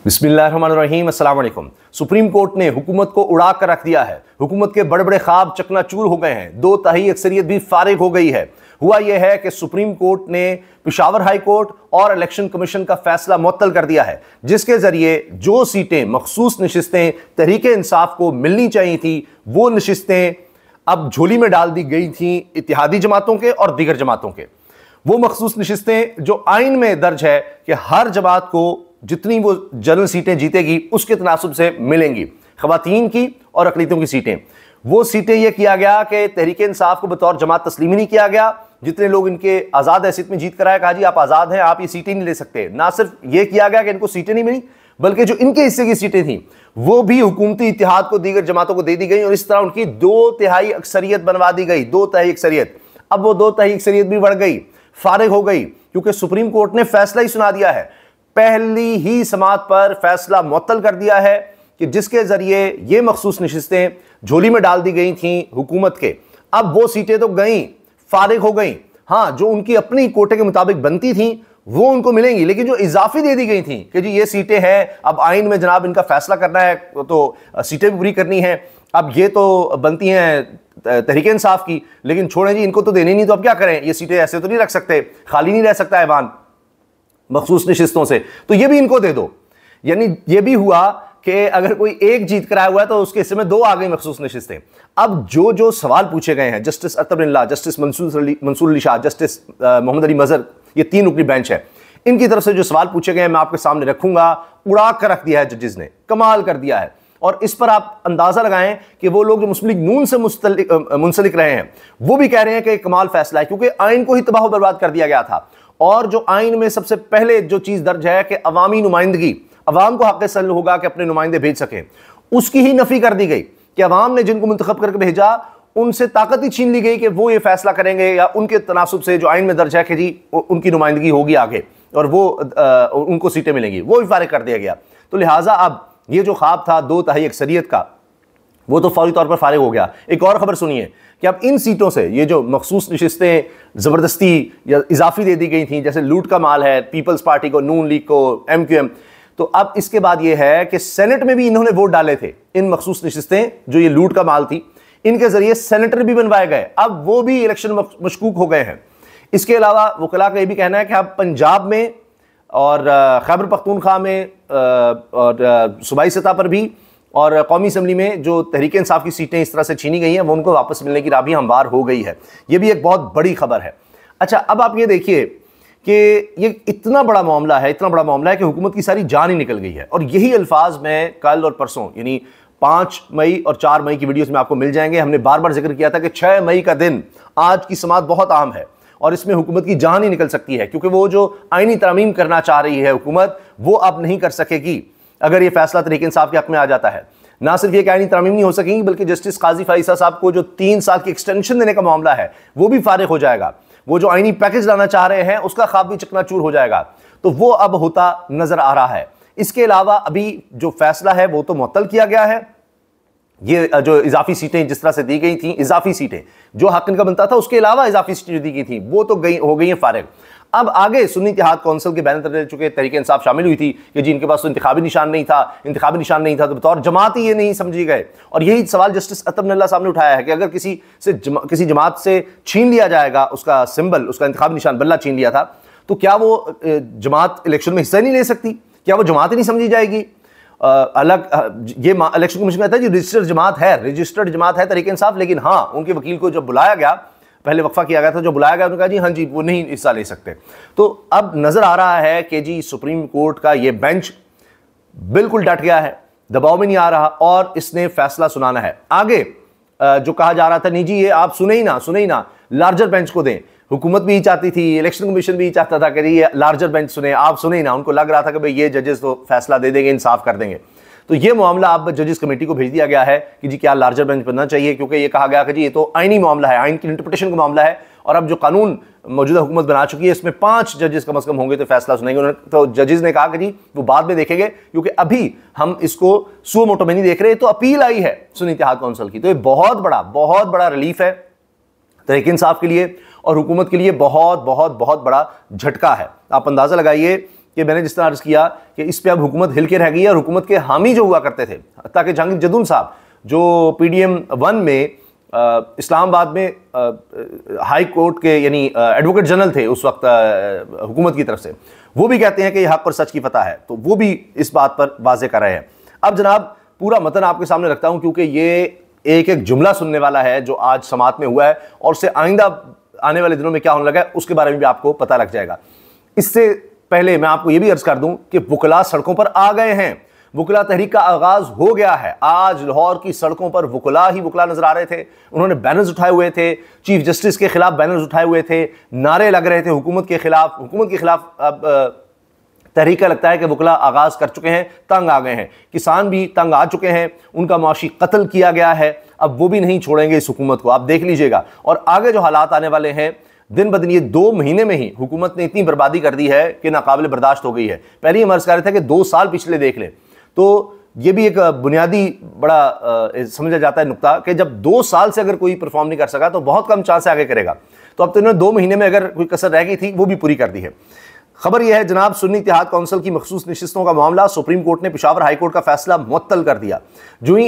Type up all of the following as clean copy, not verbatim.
बिस्मिल्लाहिर्रहमानिर्रहीम, अस्सलाम वालेकुम। सुप्रीम कोर्ट ने हुकूमत को उड़ा कर रख दिया है। हुकूमत के बड़े बड़े ख्वाब चकनाचूर हो गए हैं। 2/3 अक्सरियत भी फारिग हो गई है। हुआ यह है कि सुप्रीम कोर्ट ने पेशावर हाई कोर्ट और इलेक्शन कमीशन का फैसला मुअत्तल कर दिया है, जिसके जरिए जो सीटें मखसूस नशिस्तें तहरीक इंसाफ को मिलनी चाहिए थी, वो नशिस्तें अब झोली में डाल दी गई थी इत्तेहादी जमातों के और दीगर जमातों के। वो मखसूस नशिस्तें जो आइन में दर्ज है कि हर जमात को जितनी वो जनरल सीटें जीतेगी उसके तनासुब से मिलेंगी, खवातीन की और अकलीतों की सीटें। वो सीटें ये किया गया कि तहरीक इंसाफ को बतौर जमात तस्लीम ही नहीं किया गया। जितने लोग इनके आज़ाद हैसियत में जीत कर आए, कहा जी आप आज़ाद हैं, आप ये सीटें नहीं ले सकते। ना सिर्फ ये किया गया कि इनको सीटें नहीं मिली, बल्कि जो इनके हिस्से की सीटें थी वो भी हुकूमती इत्तेहाद को दीगर जमातों को दे दी गई और इस तरह उनकी 2/3 अक्सरियत बनवा दी गई। 2/3 अक्सरियत, अब वो 2/3 अक्सरियत भी बढ़ गई, फारिग हो गई, क्योंकि सुप्रीम कोर्ट ने फैसला ही सुना दिया है। पहली ही समात पर फैसला मुअत्तल कर दिया है कि जिसके जरिए ये मखसूस नशिस्तें झोली में डाल दी गई थी हुकूमत के। अब वो सीटें तो गई, फारिग हो गई। हाँ, जो उनकी अपनी कोटे के मुताबिक बनती थी वो उनको मिलेंगी, लेकिन जो इजाफी दे दी गई थी कि जी ये सीटें हैं, अब आइन में जनाब इनका फैसला करना है तो सीटें भी पूरी करनी है, अब ये तो बनती हैं तहरीक इंसाफ की, लेकिन छोड़ें जी इनको तो देनी नहीं, तो अब क्या करें, ये सीटें ऐसे तो नहीं रख सकते, खाली नहीं रह सकता ऐवान मखसूस नशिस्तों से, तो ये भी इनको दे दो। यानी ये भी हुआ कि अगर कोई एक जीत कर आया हुआ है तो उसके हिस्से में 2 आ गई मखसूस नशिस्तें। अब जो जो सवाल पूछे गए हैं, जस्टिस अतब बिन ला, जस्टिस मंसूर अली शाह, जस्टिस मोहम्मद अली मजहर, ये 3 रुकनी बेंच है, इनकी तरफ से जो सवाल पूछे गए हैं मैं आपके सामने रखूंगा। उड़ा कर रख दिया है जजेस ने, कमाल कर दिया है। और इस पर आप अंदाजा लगाएं कि वो लोग जो मुस्लिम लीग नून से मुंसलिक रहे हैं वो भी कह रहे हैं कि कमाल फैसला है, क्योंकि आइन को ही तबाह बर्बाद कर दिया गया था। और जो आइन में सबसे पहले जो चीज दर्ज है कि अवामी नुमाइंदगी, अवाम को हक सल्ल होगा कि अपने नुमाइंदे भेज सकें, उसकी ही नफी कर दी गई कि अवाम ने जिनको मुंतखब करके भेजा उनसे ताकत ही छीन ली गई कि वो ये फैसला करेंगे या उनके तनासुब से जो आइन में दर्ज है कि जी उनकी नुमाइंदगी होगी आगे और वो उनको सीटें मिलेंगी, वो भी फारिग कर दिया गया। तो लिहाजा अब ये जो ख्वाब था 2/3 अक्सरियत का, वो तो फौरी तौर पर फारिग हो गया। एक और खबर सुनिए कि अब इन सीटों से ये जो मखसूस नशिस्तें ज़बरदस्ती या इजाफी दे दी गई थी, जैसे लूट का माल है पीपल्स पार्टी को, नून लीग को, MQM, तो अब इसके बाद ये है कि सेनेट में भी इन्होंने वोट डाले थे। इन मखसूस नशिस्तें जो ये लूट का माल थी, इनके जरिए सेनेटर भी बनवाए गए, अब वो भी इलेक्शन मशकूक हो गए हैं। इसके अलावा वकला का ये भी कहना है कि अब पंजाब में और खैबर पख्तूनख्वा में और सूबाई सतह पर भी और कौमी असम्बली में जो तहरीक इंसाफ की सीटें इस तरह से छीनी गई हैं वो उनको वापस मिलने की राह भी हमवार हो गई है। ये भी एक बहुत बड़ी खबर है। अच्छा, अब आप ये देखिए कि ये इतना बड़ा मामला है, इतना बड़ा मामला है कि हुकूमत की सारी जान ही निकल गई है। और यही अल्फाज में कल और परसों यानी 5 मई और 4 मई की वीडियोस में आपको मिल जाएंगे। हमने बार बार जिक्र किया था कि 6 मई का दिन आज की समात बहुत अहम है और इसमें हुकूमत की जान ही निकल सकती है, क्योंकि वो जो आईनी तरमीम करना चाह रही है हुकूमत, वो अब नहीं कर सकेगी अगर ये फैसला तहरीक इंसाफ के हक में आ जाता है। ना सिर्फ ये कि आईनी तरमीम नहीं हो सकेगी, बल्कि जस्टिस काजी फाइसा साहब को जो 3 साल की एक्सटेंशन देने का मामला है वो भी फारिग हो जाएगा। वो जो आईनी पैकेज लाना चाह रहे हैं उसका ख्वाब भी चकनाचूर हो जाएगा। तो वो अब होता नजर आ रहा है। इसके अलावा अभी जो फैसला है वो तो मुअत्तल किया गया है। ये जो इजाफी सीटें जिस तरह से दी गई थी, इजाफी सीटें जो हक इनका बनता था, उसके अलावा इजाफी सीटें जो दी गई थी वो तो हो गई हैं फारिग। अब आगे सुन्नी इत्तेहाद कौंसिल के बैनर तले चुके तहरीक इंसाफ शामिल हुई थी कि जी इनके पास तो इंतखाबी निशान नहीं था, इंतखाबी निशान नहीं था तो बतौर जमात ही ये नहीं समझी गए। और यही सवाल जस्टिस अतब बिन ला साहब ने उठाया है कि अगर किसी जमात से छीन लिया जाएगा उसका सिंबल, उसका इंतखाबी निशान बल्ला छीन लिया था, तो क्या वो जमात इलेक्शन में हिस्सा नहीं ले सकती? क्या वो जमात ही नहीं समझी जाएगी? अलग ये इलेक्शन कमीशन कहता है जी रजिस्टर्ड जमात है तहरीक इंसाफ, लेकिन हाँ उनके वकील को जब बुलाया गया, पहले वक्फा किया गया था, जो बुलाया गया उन्होंने कहा जी हाँ जी वो नहीं हिस्सा ले सकते। तो अब नजर आ रहा है कि जी सुप्रीम कोर्ट का ये बेंच बिल्कुल डट गया है, दबाव में नहीं आ रहा और इसने फैसला सुनाना है। आगे जो कहा जा रहा था नहीं जी ये आप सुने ही ना लार्जर बेंच को दें, हुकूमत भी चाहती थी, इलेक्शन कमीशन भी चाहता था कि ये लार्जर बेंच सुने, आप सुने ही ना। उनको लग रहा था कि भाई ये जजेस तो फैसला दे देंगे, इंसाफ कर देंगे। तो ये मामला अब जजेस कमेटी को भेज दिया गया है कि जी क्या लार्जर बेंच बनना चाहिए, क्योंकि ये कहा गया कि जी ये तो आईनी मामला है, आइन की इंटरप्रिटेशन का मामला है और अब जो कानून मौजूदा हुकूमत बना चुकी है इसमें 5 जजेस कम से कम होंगे तो फैसला सुनेंगे। तो जजेस ने कहा कि जी वो बाद में देखेंगे, क्योंकि अभी हम इसको सुओ मोटो में नहीं देख रहे। तो अपील आई है सुन्नी इत्तेहाद कौंसिल की, तो ये बहुत बड़ा रिलीफ है तहरीक इंसाफ के लिए और हुकूमत के लिए बहुत बड़ा झटका है। आप अंदाजा लगाइए कि मैंने जिस तरह अर्ज किया कि इस पर अब हुकूमत हिल के रह गई है, और हुकूमत के हामी जो हुआ करते थे, ताकि जहांगीर जदून साहब जो PDM 1 में इस्लामाबाद में हाई कोर्ट के यानी एडवोकेट जनरल थे उस वक्त हुकूमत की तरफ से, वो भी कहते हैं कि यह हक और सच की फतह है, तो वो भी इस बात पर वाजे कर रहे हैं। अब जनाब पूरा मतन आपके सामने रखता हूं, क्योंकि ये एक एक जुमला सुनने वाला है जो आज समात में हुआ है, और उससे आइंदा आने वाले दिनों में क्या होने लगा है उसके बारे में भी आपको पता लग जाएगा। इससे पहले मैं आपको यह भी अर्ज कर दूं कि वुकला सड़कों पर आ गए हैं, वुकला तहरीक का आगाज हो गया है। आज लाहौर की सड़कों पर वुकला ही वुकला नजर आ रहे थे, उन्होंने बैनर्स उठाए हुए थे, चीफ जस्टिस के खिलाफ बैनर्स उठाए हुए थे, नारे लग रहे थे हुकूमत के खिलाफ। अब तहरीक का लगता है कि वुकला आगाज कर चुके हैं, तंग आ गए हैं, किसान भी तंग आ चुके हैं, उनका मुआशी कत्ल किया गया है, अब वो भी नहीं छोड़ेंगे इस हुकूमत को, आप देख लीजिएगा। और आगे जो हालात आने वाले हैं दिन ब दिन, ये 2 महीने में ही हुकूमत ने इतनी बर्बादी कर दी है कि नाकाबिल बर्दाश्त हो गई है। पहले ही हम अर्ज कर रहे थे कि 2 साल पिछले देख लें, तो ये भी एक बुनियादी बड़ा समझा जाता है नुक्ता कि जब 2 साल से अगर कोई परफॉर्म नहीं कर सका तो बहुत कम चांस है आगे करेगा। तो अब तो इन्होंने 2 महीने में अगर कोई कसर रह गई थी वो भी पूरी कर दी है। खबर यह है जनाब, सुन्नी इत्तेहाद कौंसिल की मखसूस नशिस्तों का मामला, सुप्रीम कोर्ट ने पेशावर हाई कोर्ट का फैसला मुअत्तल कर दिया। जो ही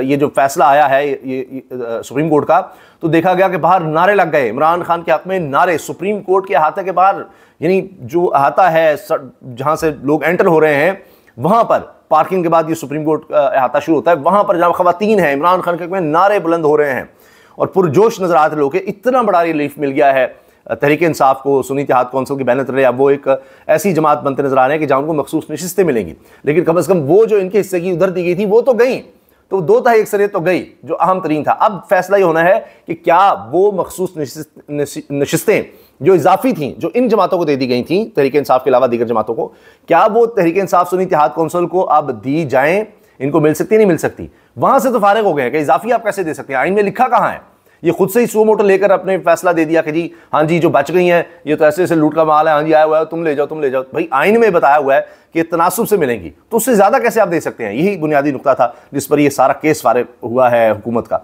ये जो फैसला आया है ये सुप्रीम कोर्ट का, तो देखा गया कि बाहर नारे लग गए, इमरान खान के हक में नारे, सुप्रीम कोर्ट के अहाते के बाहर, यानी जो अहाता है जहां से लोग एंटर हो रहे हैं वहां पर पार्किंग के बाद ये सुप्रीम कोर्ट का अहाता शुरू होता है, वहां पर जब खवातीन है, इमरान खान के हक में नारे बुलंद हो रहे हैं और पुरजोश नजर आते लोग। इतना बड़ा रिलीफ मिल गया है तहरीक इंसाफ को, सुन्नी इत्तेहाद कौंसिल की बैनर तले अब वो एक ऐसी जमात बनते नजर आ रहे हैं कि जहां उनको मखसूस नशिस्तें मिलेंगी। लेकिन कम से कम वो जो इनके हिस्से की उधर दी गई थी वो तो गई, तो 2 तिहाई अक्सरियत तो गई जो अहम तरीन था। अब फैसला ये होना है कि क्या वो मखसूस नशिस्तें जो इजाफी थी, जो इन जमातों को दे दी गई थी तहरीक इंसाफ के अलावा दीगर जमातों को, क्या वो तहरीक इंसाफ सुन्नी इत्तेहाद कौंसिल को अब दी जाएं, इनको मिल सकती नहीं मिल सकती। वहां से तो फारिग हो गए कि इजाफी आप कैसे दे सकते हैं, आइन में लिखा कहां है। ये खुद से ही सो मोटो लेकर अपने फैसला दे दिया कि जी हाँ जी जो बच गई हैं ये तो ऐसे ऐसे लूट का माल है, हाँ जी आया हुआ है, तुम ले जाओ। भाई आइन में बताया हुआ है कि तनासुब से मिलेंगी, तो उससे ज्यादा कैसे आप दे सकते हैं। यही बुनियादी नुकता था जिस पर यह सारा केस फारिग हुआ है हुकूमत का।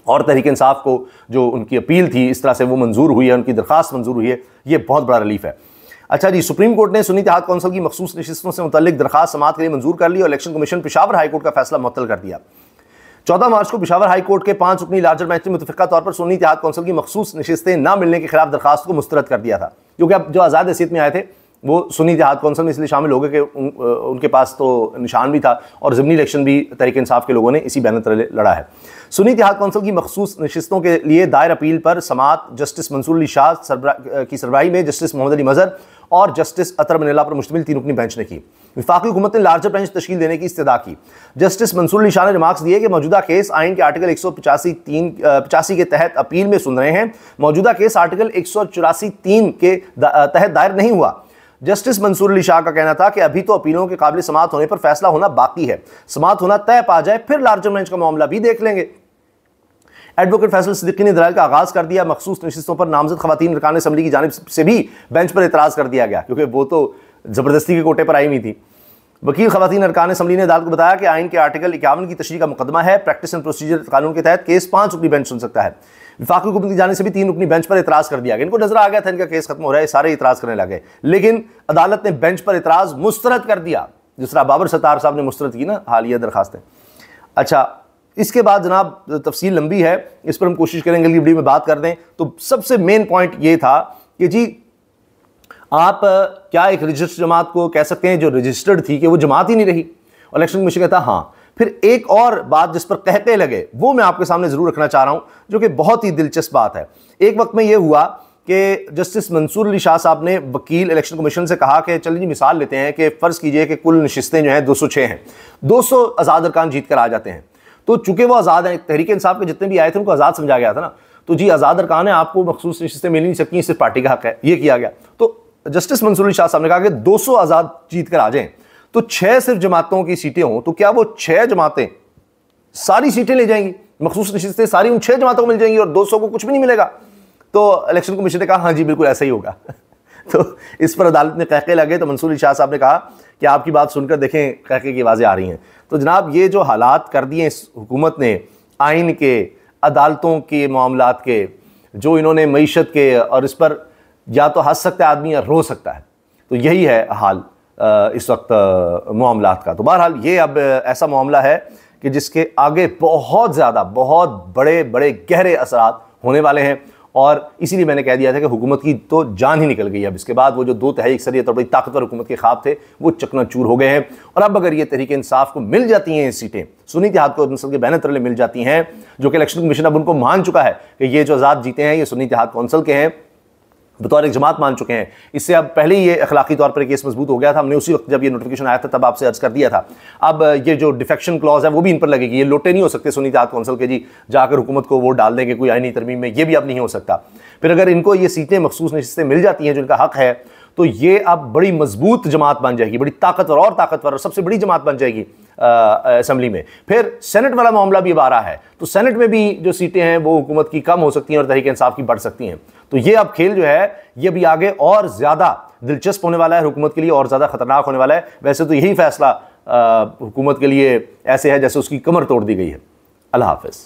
और तहरीक इंसाफ को जो उनकी अपील थी इस तरह से वो मंजूर हुई है, उनकी दरखास्त मंजूर हुई है, ये बहुत बड़ा रिलीफ है। अच्छा जी, सुप्रीम कोर्ट ने सुन्नी इत्तेहाद कौंसिल की मखसूस नशिस्तों से मुतल्लिक दरखास्त समाअत के लिए मंजूर कर ली और election commission Peshawar high court का फैसला मुअत्तल कर दिया। 14 मार्च को पेशावर हाई कोर्ट के 5 रुकनी लार्जर बेंच ने मुतफ़िक़ा तौर पर सुन्नी इत्तेहाद कौंसिल की मखसूस नशिस्तें न मिलने के खिलाफ दरखास्त को मुस्तरद कर दिया था, क्योंकि अब जो आज़ाद हैसियत में आए थे वो सुन्नी इत्तेहाद कौंसिल में इसलिए शामिल हो गए कि उनके पास तो निशान भी था और ज़मीनी इलेक्शन भी तहरीक इंसाफ के लोगों ने इसी बैनर तले लड़ा है। सुन्नी इत्तेहाद कौंसिल की मखसूस नशिस्तों के लिए दायर अपील पर समाअत जस्टिस मंसूर अली शाह की सरबराही में जस्टिस मोहम्मद अली मजहर और जस्टिस अतर मनीला पर मुश्तमिल 3 रुकनी बेंच ने की। वफाकी हुकूमत ने लार्जर बेंच तश्कील देने की इस्तदा की। जस्टिस मंसूर अली शाह ने रिमार्क्स दिए कि मौजूदा केस आइन के आर्टिकल 185 के तहत अपील में सुन रहे हैं, मौजूदा केस आर्टिकल 184(3) के तहत दायर नहीं हुआ। जस्टिस मंसूर अली शाह का कहना था कि अभी तो अपीलों के काबिल समाअत होने पर फैसला होना बाकी है, समाअत होना तय पा जाए फिर लार्जर बेंच का मामला भी देख लेंगे। एडवोकेट फैसल सिद्दीकी ने दलाइल का आगाज कर दिया। मखसूस नशिस्तों पर नामजद खवातीन अरकान असम्बली की जानिब से भी बेंच पर एतराज कर दिया गया, क्योंकि वो तो जबरदस्ती के कोटे पर आई हुई थी। वकील खवातीन अरकान असम्बली ने अदालत को बताया कि आइन के आर्टिकल 51 की तशरीह का मुकदमा है, प्रैक्टिस एंड प्रोसीजर कानून के तहत केस 5 रुकनी बेंच सुन सकता है। वफाकी हुकूमत की जानिब से भी 3 रुकनी बेंच पर एतराज कर दिया गया। इनको नजर आ गया था इनका केस खत्म हो रहा है, सारे एतराज करने लगे, लेकिन अदालत ने बेंच पर एतराज मुस्तरद कर दिया, जिस तरह बाबर सत्तार साहब ने मुस्तरद की ना हालिया दरखास्तें। अच्छा, इसके बाद जनाब तफसील लंबी है, इस पर हम कोशिश करेंगे वीडियो में बात कर दें। तो सबसे मेन पॉइंट ये था कि जी आप क्या एक रजिस्टर्ड जमात को कह सकते हैं जो रजिस्टर्ड थी कि वो जमात ही नहीं रही। और इलेक्शन कमीशन कहता हाँ। फिर एक और बात जिस पर कहते लगे वो मैं आपके सामने जरूर रखना चाह रहा हूं, जो कि बहुत ही दिलचस्प बात है। एक वक्त में यह हुआ कि जस्टिस मंसूर अली शाह साहब ने वकील इलेक्शन कमीशन से कहा कि चलिए जी मिसाल लेते हैं कि फ़र्ज़ कीजिए कि कुल नशिस्तें जो हैं 206 हैं, 200 आज़ाद अरकान जीत कर आ जाते हैं। तो चूंकि वो आज़ाद हैं, तहरीक इंसाफ के जितने भी आए थे उनको आज़ाद समझा गया था ना, तो जी आज़ाद अरकान है, आपको मखसूस नशिस्तें मिल नहीं सकती, सिर्फ पार्टी का हक है, ये किया गया। तो जस्टिस मंसूर अली शाह साहब ने कहा कि 200 आज़ाद जीत कर आ जाएं, तो 6 सिर्फ जमातों की सीटें हों, तो क्या वो 6 जमातें सारी सीटें ले जाएंगी, मखसूस नशिस्तें सारी उन 6 जमातों को मिल जाएंगी और 200 को कुछ भी नहीं मिलेगा? तो इलेक्शन कमीशन ने कहा हाँ जी बिल्कुल ऐसा ही होगा। तो इस पर अदालत ने कहके लगे, तो मंसूर अली शाह साहब ने कहा कि आपकी बात सुनकर देखें कहके की आवाज़ें आ रही हैं। तो जनाब ये जो हालात कर दिए इस हुकूमत ने, आइन के, अदालतों के मामलात के, जो इन्होंने मईशत के, और इस पर या तो हंस सकता है आदमी या रो सकता है। तो यही है हाल इस वक्त मामलात का। तो बहरहाल ये अब ऐसा मामला है कि जिसके आगे बहुत ज़्यादा, बहुत बड़े बड़े गहरे असरात होने वाले हैं, और इसीलिए मैंने कह दिया था कि हुकूमत की तो जान ही निकल गई। अब इसके बाद वो जो 2 तिहाई अक्सरियत और बड़ी ताकतवर हुकूमत के ख्वाब थे वो चकनाचूर हो गए हैं। और अब अगर ये तहरीक इंसाफ को मिल जाती हैं ये सीटें, सुन्नी इत्तेहाद को कौंसिल के बैनर तले मिल जाती हैं, जो कि इलेक्शन कमीशन अब उनको मान चुका है कि ये जो आज़ाद जीते हैं ये सुन्नी इत्तेहाद कौंसिल के हैं, बतौर एक जमात मान चुके हैं। इससे अब पहले ही ये अखलाकी तौर पर केस मजबूत हो गया था। हमने उसी वक्त जब ये नोटिफिकेशन आया था तब आपसे अर्ज कर दिया था। अब ये जो डिफेक्शन क्लॉज है वो भी इन पर लगेगी। ये लोटे नहीं हो सकते सुन्नी इत्तेहाद कौंसिल के जी जाकर हुकूमत को वोट डाल देंगे कोई आईनी तरमीम में, ये भी अब नहीं हो सकता। फिर अगर इनको ये सीटें मखसूस नशिस्तें मिल जाती हैं जो इनका हक है, तो ये अब बड़ी मजबूत जमात बन जाएगी, बड़ी ताकतवर और सबसे बड़ी जमात बन जाएगी असेंबली में। फिर सेनेट वाला मामला भी अब आ रहा है, तो सेनेट में भी जो सीटें हैं वो हुकूमत की कम हो सकती हैं और तहरीक इंसाफ की बढ़ सकती हैं। तो ये अब खेल जो है ये भी आगे और ज़्यादा दिलचस्प होने वाला है हुकूमत के लिए, और ज़्यादा खतरनाक होने वाला है। वैसे तो यही फैसला हुकूमत के लिए ऐसे है जैसे उसकी कमर तोड़ दी गई है। अल्लाह हाफ़िज़।